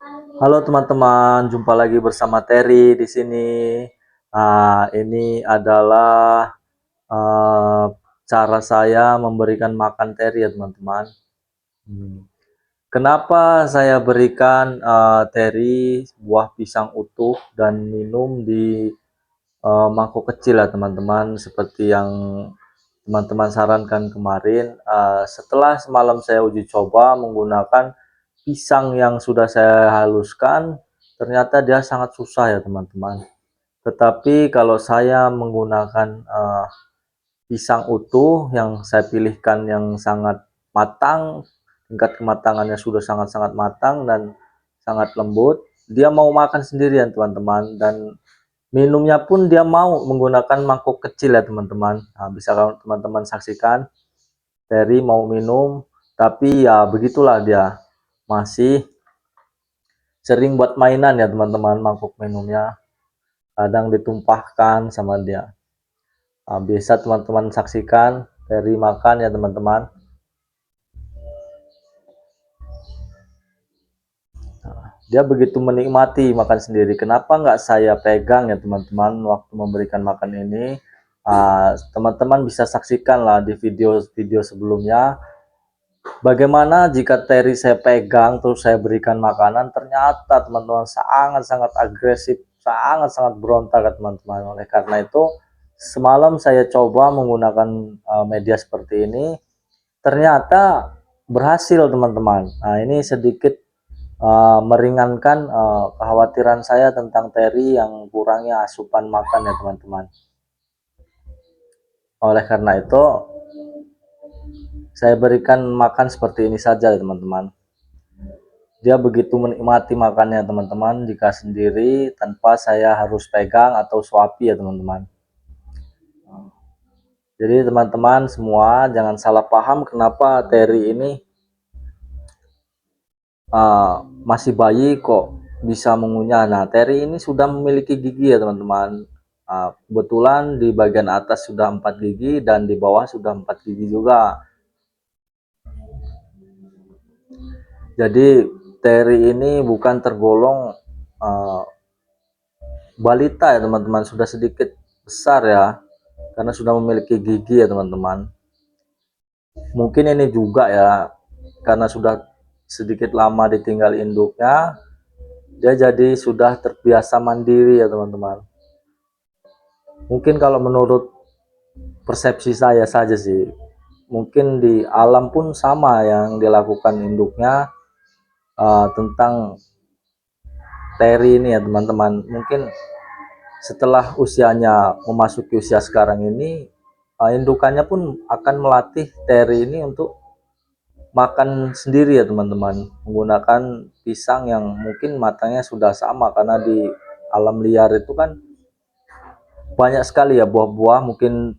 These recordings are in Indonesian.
Halo teman-teman, jumpa lagi bersama Terry di sini. Ini adalah uh, cara saya memberikan makan Terry ya teman-teman. Hmm. Kenapa saya berikan Terry buah pisang utuh dan minum di mangkok kecil ya teman-teman, seperti yang teman-teman sarankan kemarin. Setelah semalam saya uji coba menggunakan pisang yang sudah saya haluskan, ternyata dia sangat susah ya teman-teman. Tetapi kalau saya menggunakan pisang utuh yang saya pilihkan yang sangat matang, tingkat kematangannya sudah sangat-sangat matang dan sangat lembut, dia mau makan sendirian teman-teman, dan minumnya pun dia mau menggunakan mangkok kecil ya teman-teman. Bisa teman-teman saksikan, Terry mau minum, tapi ya begitulah, dia masih sering buat mainan ya teman-teman. Mangkok minumnya kadang ditumpahkan sama dia. Bisa teman-teman saksikan Terry makan ya teman-teman. Dia begitu menikmati makan sendiri. Kenapa nggak saya pegang ya teman-teman waktu memberikan makan ini? Teman-teman bisa saksikan lah di video-video sebelumnya. Bagaimana jika Terry saya pegang terus saya berikan makanan, ternyata teman-teman sangat-sangat agresif, sangat-sangat berontak ya teman-teman. Oleh karena itu, semalam saya coba menggunakan media seperti ini, ternyata berhasil teman-teman. Nah, ini sedikit meringankan kekhawatiran saya tentang Terry yang kurangnya asupan makan ya teman-teman. Oleh karena itu, saya berikan makan seperti ini saja ya teman-teman. Dia begitu menikmati makannya teman-teman jika sendiri tanpa saya harus pegang atau suapi ya teman-teman. Jadi teman-teman semua jangan salah paham kenapa Terry ini masih bayi kok bisa mengunyah. Nah, Terry ini sudah memiliki gigi ya teman-teman. Kebetulan di bagian atas sudah 4 gigi dan di bawah sudah 4 gigi juga. Jadi Terry ini bukan tergolong balita ya teman-teman, sudah sedikit besar ya, karena sudah memiliki gigi ya teman-teman. Mungkin ini juga ya, karena sudah sedikit lama ditinggal induknya, dia jadi sudah terbiasa mandiri ya teman-teman. Mungkin kalau menurut persepsi saya saja sih, mungkin di alam pun sama yang dilakukan induknya tentang Terry ini ya teman-teman. Mungkin setelah usianya memasuki usia sekarang ini, indukannya pun akan melatih Terry ini untuk makan sendiri ya teman-teman, menggunakan pisang yang mungkin matangnya sudah sama, karena di alam liar itu kan banyak sekali ya buah-buah, mungkin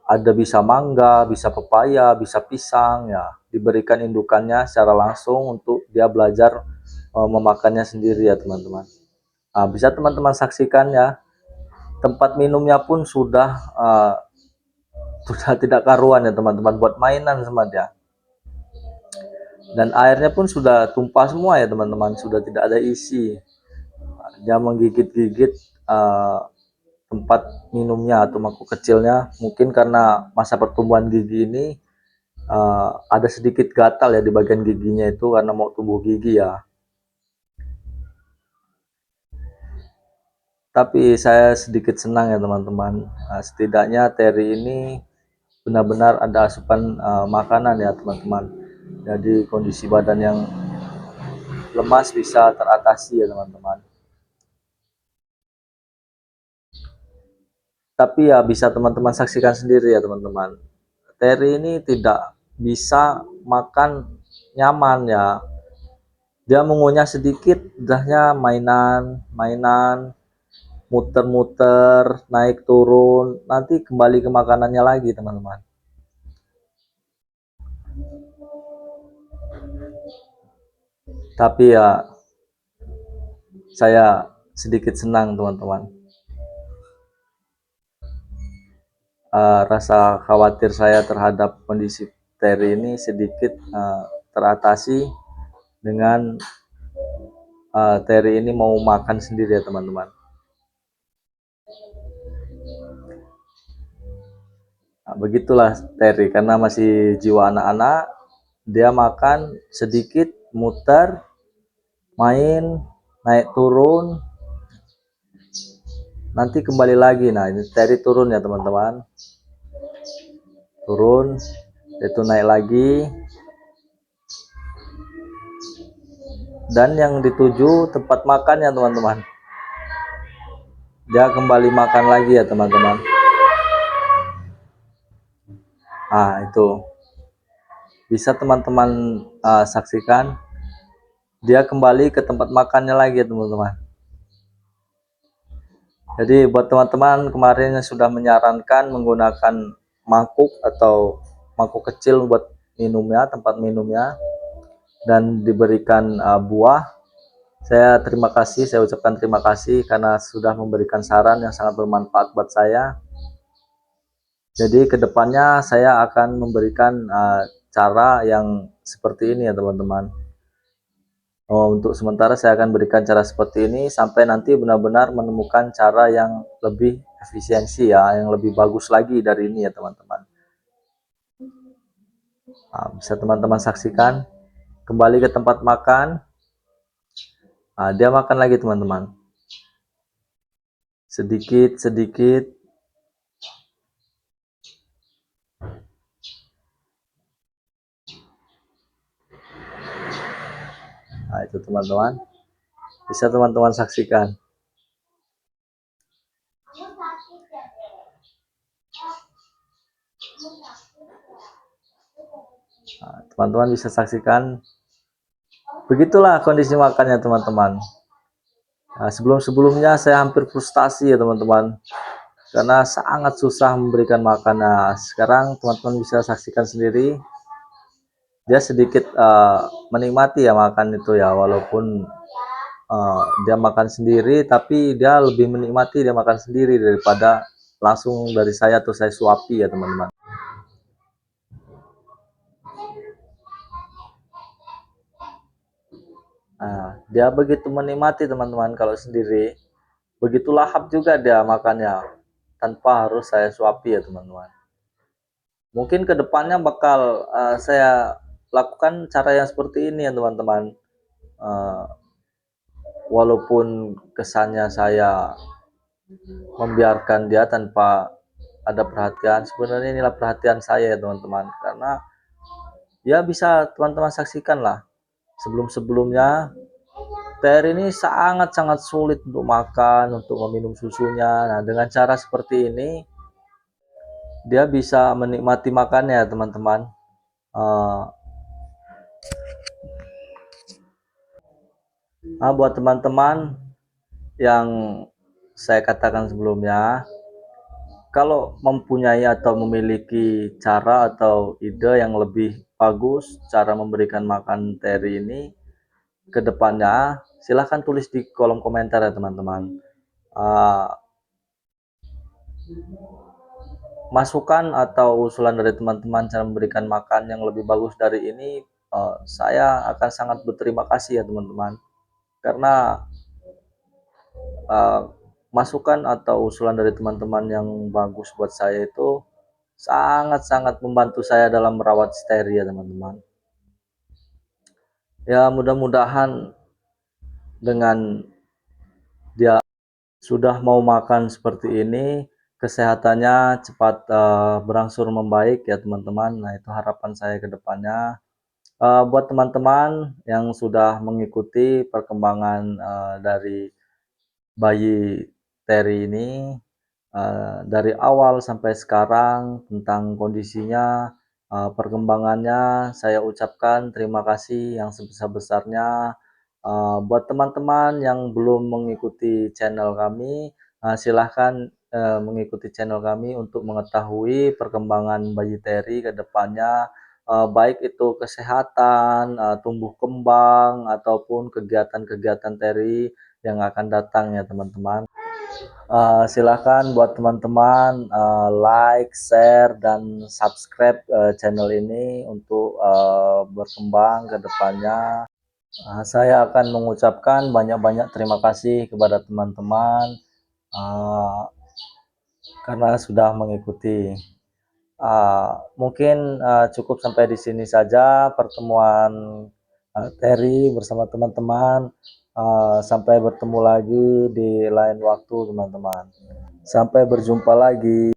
ada bisa mangga, bisa pepaya, bisa pisang ya, diberikan indukannya secara langsung untuk dia belajar memakannya sendiri ya teman-teman. Bisa teman-teman saksikan ya, tempat minumnya pun sudah tidak karuan ya teman-teman, buat mainan sama dia. Dan airnya pun sudah tumpah semua ya teman-teman, sudah tidak ada isi. Dia menggigit-gigit tempat minumnya atau mangkuk kecilnya, mungkin karena masa pertumbuhan gigi ini ada sedikit gatal ya di bagian giginya itu karena mau tumbuh gigi ya. Tapi saya sedikit senang ya teman-teman, setidaknya Terry ini benar-benar ada asupan makanan ya teman-teman. Jadi kondisi badan yang lemas bisa teratasi ya teman-teman. Tapi ya bisa teman-teman saksikan sendiri ya teman-teman, Terry ini tidak bisa makan nyaman ya. Dia mengunyah sedikit udahnya mainan, muter-muter, naik turun, nanti kembali ke makanannya lagi teman-teman. Tapi ya saya sedikit senang teman-teman. Rasa khawatir saya terhadap kondisi Terry ini sedikit teratasi dengan Terry ini mau makan sendiri ya teman-teman. Nah, begitulah Terry, karena masih jiwa anak-anak, dia makan sedikit, muter, main, naik turun, nanti kembali lagi. Nah, ini Terry turun ya teman-teman, turun, itu naik lagi, dan yang dituju tempat makan ya teman-teman, dia kembali makan lagi ya teman-teman. Itu bisa teman-teman saksikan, dia kembali ke tempat makannya lagi ya teman-teman. Jadi buat teman-teman kemarin yang sudah menyarankan menggunakan mangkuk atau mangkuk kecil buat minumnya, tempat minumnya, dan diberikan buah, saya terima kasih, saya ucapkan terima kasih karena sudah memberikan saran yang sangat bermanfaat buat saya. Jadi kedepannya saya akan memberikan cara yang seperti ini ya teman-teman. Untuk sementara saya akan berikan cara seperti ini sampai nanti benar-benar menemukan cara yang lebih efisiensi ya, yang lebih bagus lagi dari ini ya teman-teman. Bisa teman-teman saksikan, kembali ke tempat makan, dia makan lagi teman-teman, sedikit-sedikit. Itu teman-teman, bisa teman-teman saksikan. Teman-teman bisa saksikan, begitulah kondisi makannya teman-teman. Sebelum-sebelumnya saya hampir frustasi ya teman-teman, karena sangat susah memberikan makan. Sekarang teman-teman bisa saksikan sendiri, dia sedikit menikmati ya makan itu ya, walaupun dia makan sendiri, tapi dia lebih menikmati dia makan sendiri daripada langsung dari saya atau saya suapi ya teman-teman. Dia begitu menikmati teman-teman kalau sendiri, begitu lahap juga dia makannya tanpa harus saya suapi ya teman-teman. Mungkin kedepannya bakal saya lakukan cara yang seperti ini ya teman-teman. Walaupun kesannya saya membiarkan dia tanpa ada perhatian, sebenarnya inilah perhatian saya ya teman-teman, karena ya bisa teman-teman saksikan lah, sebelum-sebelumnya TR ini sangat-sangat sulit untuk makan, untuk meminum susunya. Nah, dengan cara seperti ini dia bisa menikmati makannya teman-teman. Buat teman-teman yang saya katakan sebelumnya, kalau mempunyai atau memiliki cara atau ide yang lebih bagus cara memberikan makan teri ini ke depannya, silahkan tulis di kolom komentar ya teman-teman. Masukan atau usulan dari teman-teman cara memberikan makan yang lebih bagus dari ini, saya akan sangat berterima kasih ya teman-teman, karena masukan atau usulan dari teman-teman yang bagus buat saya itu sangat-sangat membantu saya dalam merawat steri ya teman-teman. Ya mudah-mudahan dengan dia sudah mau makan seperti ini, kesehatannya cepat berangsur membaik ya teman-teman. Nah itu harapan saya ke depannya. Buat teman-teman yang sudah mengikuti perkembangan dari bayi Terry ini, dari awal sampai sekarang tentang kondisinya, perkembangannya, saya ucapkan terima kasih yang sebesar-besarnya. Buat teman-teman yang belum mengikuti channel kami, silahkan mengikuti channel kami untuk mengetahui perkembangan bayi Terry ke depannya, baik itu kesehatan, tumbuh kembang, ataupun kegiatan-kegiatan Terry yang akan datang ya teman-teman. Silahkan buat teman-teman like, share, dan subscribe channel ini untuk berkembang ke depannya. Saya akan mengucapkan banyak-banyak terima kasih kepada teman-teman uh, karena sudah mengikuti. Mungkin cukup sampai di sini saja pertemuan Terry bersama teman-teman. Sampai bertemu lagi di lain waktu, teman-teman. Sampai berjumpa lagi.